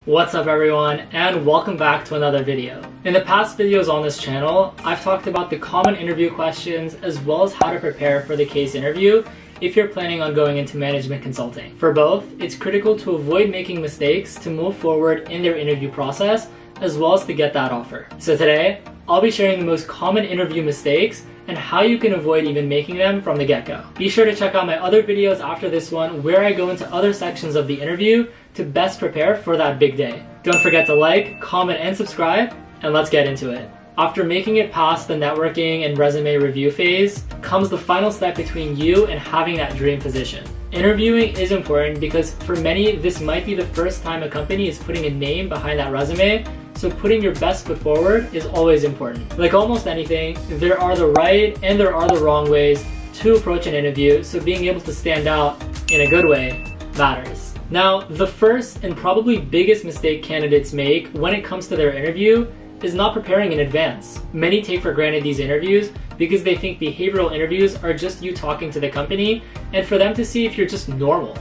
What's up everyone, and welcome back to another video. In the past videos on this channel, I've talked about the common interview questions as well as how to prepare for the case interview if you're planning on going into management consulting. For both, it's critical to avoid making mistakes to move forward in their interview process as well as to get that offer. So today, I'll be sharing the most common interview mistakes and how you can avoid even making them from the get-go. Be sure to check out my other videos after this one where I go into other sections of the interview to best prepare for that big day. Don't forget to like, comment, and subscribe, and let's get into it. After making it past the networking and resume review phase, comes the final step between you and having that dream position. Interviewing is important because for many, this might be the first time a company is putting a name behind that resume, so putting your best foot forward is always important. Like almost anything, there are the right and there are the wrong ways to approach an interview, so being able to stand out in a good way matters. Now, the first and probably biggest mistake candidates make when it comes to their interview is not preparing in advance. Many take for granted these interviews because they think behavioral interviews are just you talking to the company and for them to see if you're just normal.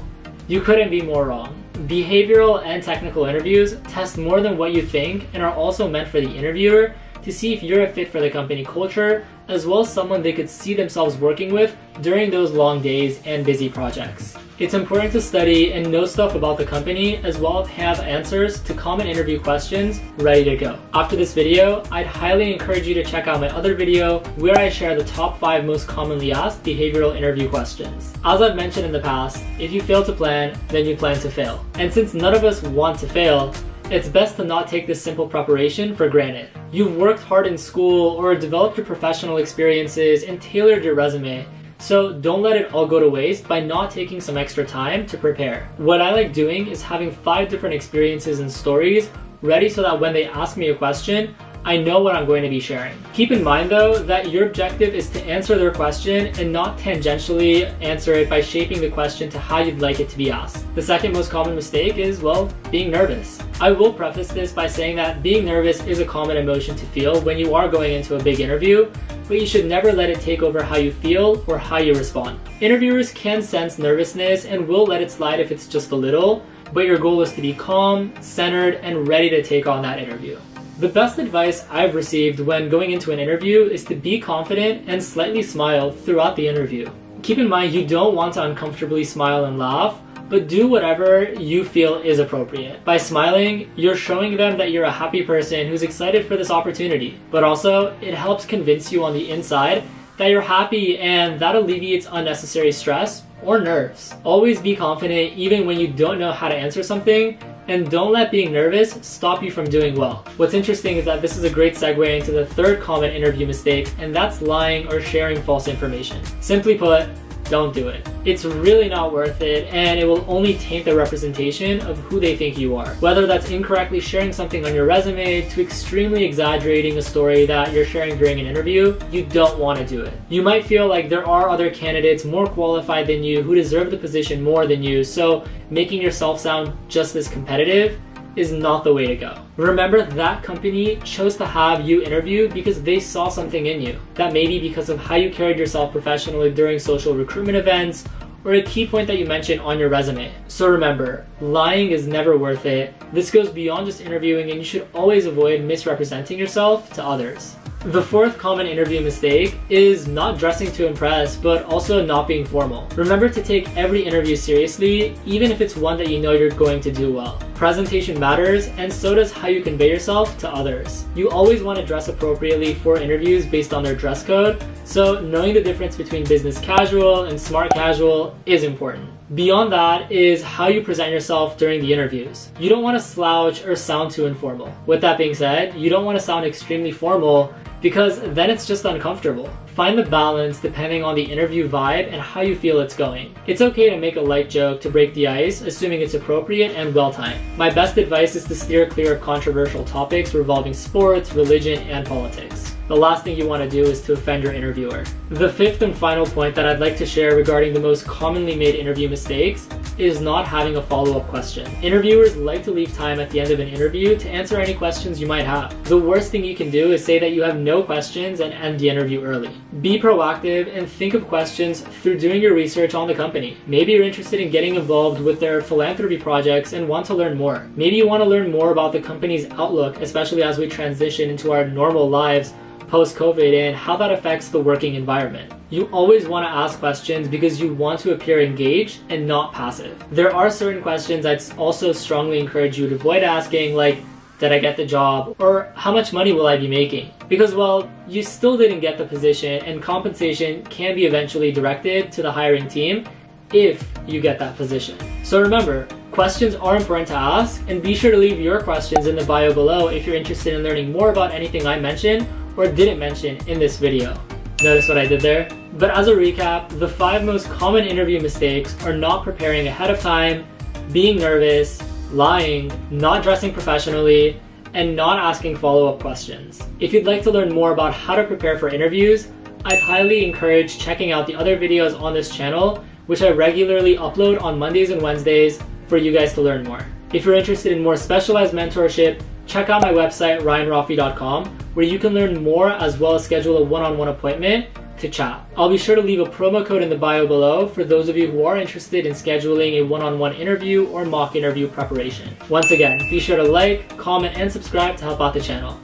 You couldn't be more wrong. Behavioral and technical interviews test more than what you think and are also meant for the interviewer to see if you're a fit for the company culture as well as someone they could see themselves working with during those long days and busy projects. It's important to study and know stuff about the company as well as have answers to common interview questions ready to go. After this video, I'd highly encourage you to check out my other video where I share the top 5 most commonly asked behavioral interview questions. As I've mentioned in the past, if you fail to plan, then you plan to fail. And since none of us want to fail, it's best to not take this simple preparation for granted. You've worked hard in school or developed your professional experiences and tailored your resume. So don't let it all go to waste by not taking some extra time to prepare. What I like doing is having 5 different experiences and stories ready so that when they ask me a question, I know what I'm going to be sharing. Keep in mind though that your objective is to answer their question and not tangentially answer it by shaping the question to how you'd like it to be asked. The second most common mistake is, well, being nervous. I will preface this by saying that being nervous is a common emotion to feel when you are going into a big interview, but you should never let it take over how you feel or how you respond. Interviewers can sense nervousness and will let it slide if it's just a little, but your goal is to be calm, centered, and ready to take on that interview. The best advice I've received when going into an interview is to be confident and slightly smile throughout the interview. Keep in mind you don't want to uncomfortably smile and laugh, but do whatever you feel is appropriate. By smiling, you're showing them that you're a happy person who's excited for this opportunity, but also it helps convince you on the inside that you're happy and that alleviates unnecessary stress or nerves. Always be confident even when you don't know how to answer something, and don't let being nervous stop you from doing well. What's interesting is that this is a great segue into the third common interview mistake, and that's lying or sharing false information. Simply put, don't do it. It's really not worth it, and it will only taint the representation of who they think you are. Whether that's incorrectly sharing something on your resume to extremely exaggerating a story that you're sharing during an interview, you don't want to do it. You might feel like there are other candidates more qualified than you who deserve the position more than you, so making yourself sound just as competitive is not the way to go. Remember, that company chose to have you interview because they saw something in you. That may be because of how you carried yourself professionally during social recruitment events or a key point that you mentioned on your resume. So remember, lying is never worth it. This goes beyond just interviewing, and you should always avoid misrepresenting yourself to others. The fourth common interview mistake is not dressing to impress, but also not being formal. Remember to take every interview seriously, even if it's one that you know you're going to do well. Presentation matters, and so does how you convey yourself to others. You always want to dress appropriately for interviews based on their dress code, so knowing the difference between business casual and smart casual is important. Beyond that is how you present yourself during the interviews. You don't want to slouch or sound too informal. With that being said, you don't want to sound extremely formal because then it's just uncomfortable. Find the balance depending on the interview vibe and how you feel it's going. It's okay to make a light joke to break the ice, assuming it's appropriate and well-timed. My best advice is to steer clear of controversial topics revolving sports, religion, and politics. the last thing you want to do is to offend your interviewer. The fifth and final point that I'd like to share regarding the most commonly made interview mistakes is not having a follow-up question. Interviewers like to leave time at the end of an interview to answer any questions you might have. The worst thing you can do is say that you have no questions and end the interview early. Be proactive and think of questions through doing your research on the company. Maybe you're interested in getting involved with their philanthropy projects and want to learn more. Maybe you want to learn more about the company's outlook, especially as we transition into our normal lives post-COVID and how that affects the working environment. You always want to ask questions because you want to appear engaged and not passive. There are certain questions I'd also strongly encourage you to avoid asking, like, did I get the job? Or how much money will I be making? Because, well, you still didn't get the position and compensation can be eventually directed to the hiring team if you get that position. So remember, questions are important to ask, and be sure to leave your questions in the bio below if you're interested in learning more about anything I mentioned or didn't mention in this video. Notice what I did there? But as a recap, the 5 most common interview mistakes are not preparing ahead of time, being nervous, lying, not dressing professionally, and not asking follow-up questions. If you'd like to learn more about how to prepare for interviews, I'd highly encourage checking out the other videos on this channel, which I regularly upload on Mondays and Wednesdays for you guys to learn more. If you're interested in more specialized mentorship, check out my website, ryanrafi.com, where you can learn more as well as schedule a one-on-one appointment to chat. I'll be sure to leave a promo code in the bio below for those of you who are interested in scheduling a one-on-one interview or mock interview preparation. Once again, be sure to like, comment, and subscribe to help out the channel.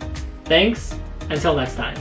Thanks, until next time.